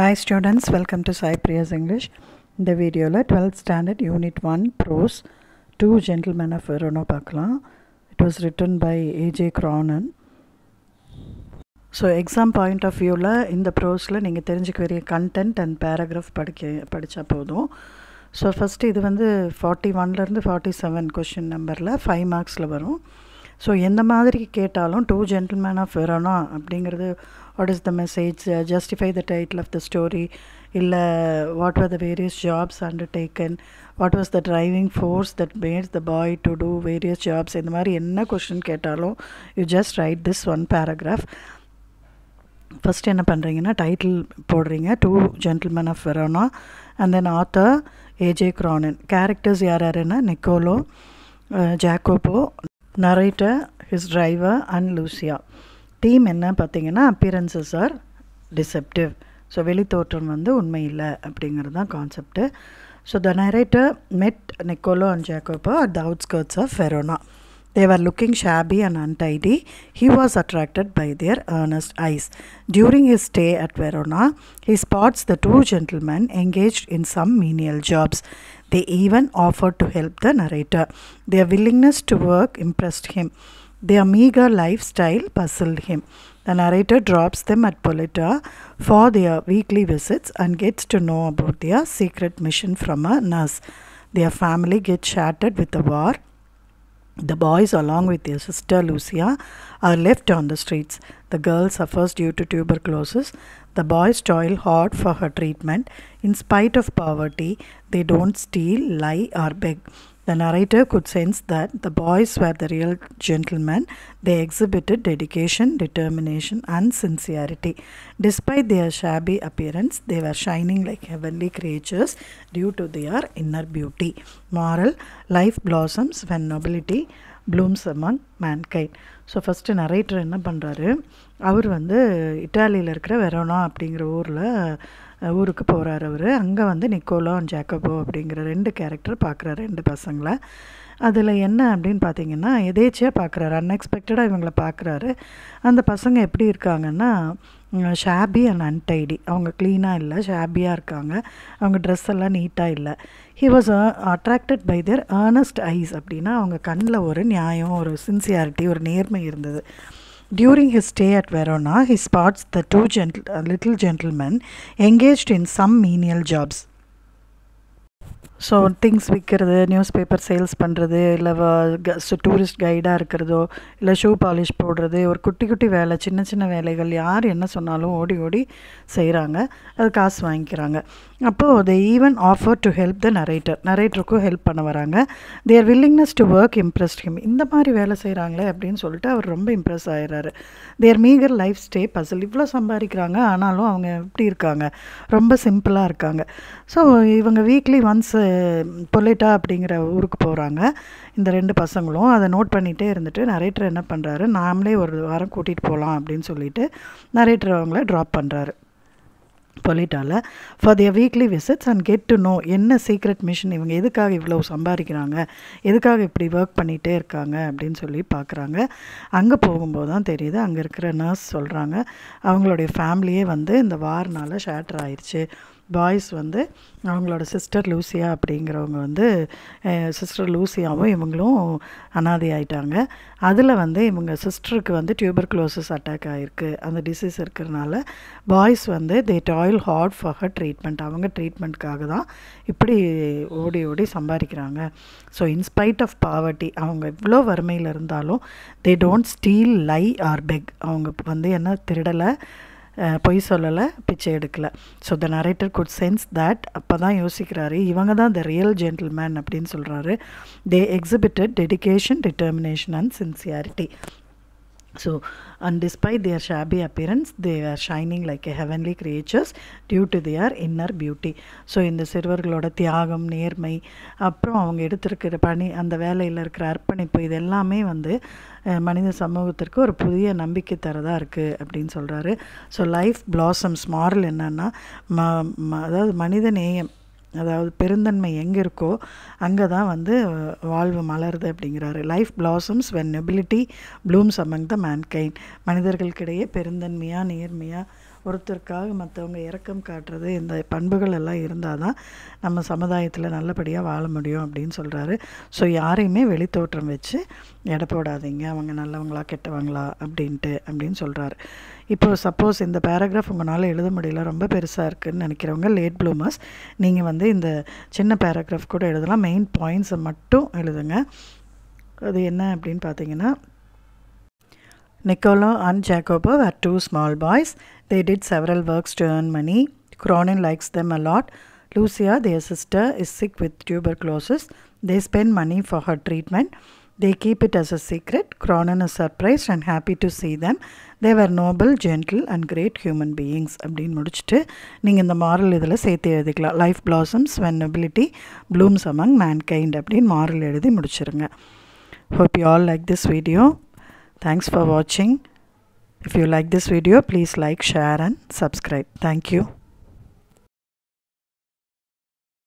Hi students, welcome to Sai Priya's English. இந்த வீடியோவில் 12th standard unit 1 prose Two Gentlemen of Verona பார்க்கலாம். It was written by A.J. Cronin. So exam point of வியூவில் இந்த ப்ரோஸில் நீங்கள் தெரிஞ்சுக்க வேண்டிய content and paragraph படித்தா போதும். ஸோ ஃபஸ்ட்டு இது வந்து 41லேருந்து 47 கொஷின் நம்பரில் 5 மார்க்ஸில் வரும். ஸோ எந்த மாதிரி கேட்டாலும் டூ ஜென்டில்மேன் ஆஃப் வெரோனா அப்படிங்கிறது what is the message, justify the title of the story, இல்லை what are the various jobs undertaken, what was the driving force that made the boy to do various jobs, இந்த மாதிரி என்ன question கேட்டாலும் you just write this one paragraph. First என்ன பண்ணுறீங்கன்னா title போடுறீங்க two gentlemen of Verona and then author A J Cronin. Characters யார் யாருன்னா Nicolo, Jacopo, narrator, his driver and Lucia. Theme என்ன பார்த்தீங்கன்னா அப்பியரன்சஸ் ஆர் டிசெப்டிவ். ஸோ வெளித்தோற்றம் வந்து உண்மை இல்லை அப்படிங்கிறது தான் concept. So the narrator met Nicola and Jacopo at the outskirts of Verona. They were looking shabby and untidy. He was attracted by their earnest eyes. During his stay at Verona, he spots the two gentlemen engaged in some menial jobs. They even offered to help the narrator. Their willingness to work impressed him. Their meager lifestyle puzzled him. The narrator drops them at Polita for their weekly visits and gets to know about their secret mission from a nurse. Their family gets shattered with the war. The boys, along with their sister Lucia, are left on the streets. The girl suffers due to tuberculosis. The boys toil hard for her treatment. In spite of poverty, they don't steal, lie, or beg. The narrator could sense that the boys were the real gentlemen. They exhibited dedication, determination, and sincerity. Despite their shabby appearance, they were shining like heavenly creatures due to their inner beauty. Moral: life blossoms when nobility blooms among mankind. So first narrator என்ன பண்ணுறாரு, அவர் வந்து இட்டாலியில் இருக்கிற Verona அப்படிங்கிற ஊருக்கு போகிறார். அவர் அங்கே வந்து Nicolas and Jacopo அப்படிங்கிற ரெண்டு கேரக்டர் பார்க்குறாரு, ரெண்டு பசங்களை. அதில் என்ன அப்படின்னு பார்த்தீங்கன்னா எதேச்சியாக பார்க்குறாரு, அன்எக்ஸ்பெக்டடாக இவங்களை பார்க்குறாரு. அந்த பசங்க எப்படி இருக்காங்கன்னா ஷாபி அண்ட் அன்டைடி. அவங்க க்ளீனாக இல்லை, ஷாபியாக இருக்காங்க. அவங்க ட்ரெஸ் எல்லாம் நீட்டாக இல்லை. He was attracted by their earnest eyes. அப்படின்னா அவங்க கண்ணில் ஒரு நியாயம், ஒரு சின்சியாரிட்டி, ஒரு நேர்மை இருந்தது. During his stay at Verona, he spots the two little gentlemen engaged in some menial jobs. So things விற்கிறது, நியூஸ் பேப்பர் சேல்ஸ் பண்ணுறது, இல்லை டூரிஸ்ட் கைடாக இருக்கிறதோ, இல்லை ஷூ பாலிஷ் போடுறது, ஒரு குட்டி குட்டி வேலை, சின்ன சின்ன வேலைகள் யார் என்ன சொன்னாலும் ஓடி ஓடி செய்கிறாங்க, அது காசு வாங்கிக்கிறாங்க. அப்போது they even offer to help the நரேட்டருக்கும் ஹெல்ப் பண்ண வராங்க. Their willingness to work impressed him. இந்த மாதிரி வேலை செய்கிறாங்களே அப்படின்னு சொல்லிட்டு அவர் ரொம்ப இம்ப்ரெஸ் ஆகிடுறாரு. Their meagre life stay puzzle. இவ்வளோ சம்பாதிக்கிறாங்க, ஆனாலும் அவங்க எப்படி இருக்காங்க, ரொம்ப சிம்பிளாக இருக்காங்க. ஸோ இவங்க வீக்லி ஒன்ஸ் பொலேட்டா அப்படிங்கிற ஊருக்கு போகிறாங்க. இந்த ரெண்டு பசங்களும் அதை நோட் பண்ணிகிட்டே இருந்துட்டு நரேட்டர் என்ன பண்ணுறாரு, நாமளே ஒரு வாரம் கூட்டிகிட்டு போகலாம் அப்படின்னு சொல்லிட்டு நரேட்டர் அவங்கள ட்ராப் பண்ணுறாரு பொலிட்டாவில் for their weekly visits and get to know என்ன சீக்ரெட் மிஷன், இவங்க எதுக்காக இவ்வளோ சம்பாதிக்கிறாங்க, எதுக்காக இப்படி ஒர்க் பண்ணிகிட்டே இருக்காங்க அப்படின்னு சொல்லி பார்க்குறாங்க. அங்கே போகும்போது தான் தெரியுது, அங்கே இருக்கிற நர்ஸ் சொல்கிறாங்க அவங்களுடைய ஃபேமிலியே வந்து இந்த வார்னால் ஷேட்டர் ஆயிடுச்சு. பாய்ஸ் வந்து அவங்களோட சிஸ்டர் லூசியா அப்படிங்கிறவங்க வந்து சிஸ்டர் லூசியாவும் இவங்களும் அனாதை ஆயிட்டாங்க. அதில் வந்து இவங்க சிஸ்டருக்கு வந்து டியூபர்குலோசிஸ் அட்டாக் ஆகிருக்கு. அந்த டிசீஸ் இருக்கிறதுனால பாய்ஸ் வந்து they toil hard for her treatment. அவங்க ட்ரீட்மெண்ட்காக தான் இப்படி ஓடி ஓடி சம்பாதிக்கிறாங்க. ஸோ இன்ஸ்பைட் ஆஃப் பாவர்ட்டி, அவங்க இவ்வளோ வறுமையில் இருந்தாலும் they don't steal, lie or beg. அவங்க வந்து என்ன திருடலை, பொய் சொல்லலை, பிச்சை எடுக்கலை. So the narrator could sense that. அப்போ தான் யோசிக்கிறாரு, இவங்க தான் த ரியல் ஜென்டில்மேன் அப்படின்னு சொல்கிறாரு. They exhibited dedication, determination and sincerity. So, and despite their shabby appearance, they were shining like a heavenly creatures due to their inner beauty. So, இந்த சிறுவர்களோட தியாகம், நேர்மை, அப்புறம் அவங்க எடுத்திருக்கிற பணி, அந்த வேலையில் இருக்கிற அர்ப்பணிப்பு, இது எல்லாமே வந்து மனித சமூகத்திற்கு ஒரு புதிய நம்பிக்கை தரதாக இருக்குது அப்படின்னு சொல்கிறாரு. So life blossoms. மாரல் என்னன்னா அதாவது மனித நேயம், அதாவது பெருந்தன்மை எங்கே இருக்கோ அங்கே தான் வந்து வாழ்வு மலருது அப்படிங்கிறாரு. Life blossoms when nobility blooms among the mankind. மனிதர்களுக்கிடையே பெருந்தன்மையாக நேர்மையாக ஒருத்தருக்காக மற்றவங்க இரக்கம் காட்டுறது, இந்த பண்புகள் எல்லாம் இருந்தால் தான் நம்ம சமுதாயத்தில் நல்லபடியாக வாழ முடியும் அப்படின்னு சொல்கிறாரு. ஸோ யாரையுமே வெளித்தோற்றம் வச்சு எடை போடாதீங்க, அவங்க நல்லவங்களா கெட்டவங்களா அப்படின்னு சொல்கிறாரு. இப்போது சப்போஸ் இந்த பேராகிராஃப் உங்களால் எழுத முடியல, ரொம்ப பெருசாக இருக்குதுன்னு நினைக்கிறவங்க லேட் ப்ளூமர்ஸ், நீங்கள் இந்த சின்ன பேராகிராஃப் கூட எழுதலாம். மெயின் பாயிண்ட்ஸை மட்டும் எழுதுங்க. அது என்ன அப்படின்னு பார்த்தீங்கன்னா, Niccolo and Jacopo were two small boys. They did several works to earn money. Cronin likes them a lot. Lucia, their sister, is sick with tuberculosis. They spend money for her treatment. They keep it as a secret. Cronin is surprised and happy to see them. They were noble, gentle and great human beings. அப்படின்னு முடிச்சுட்டு நீங்கள் இந்த moral இதில் சேர்த்து எழுதிக்கலாம். Life blossoms when nobility blooms among mankind அப்படின்னு moral எழுதி முடிச்சிருங்க. Hope you all like this video. Thanks for watching. If you like this video, please like, share and subscribe. Thank you.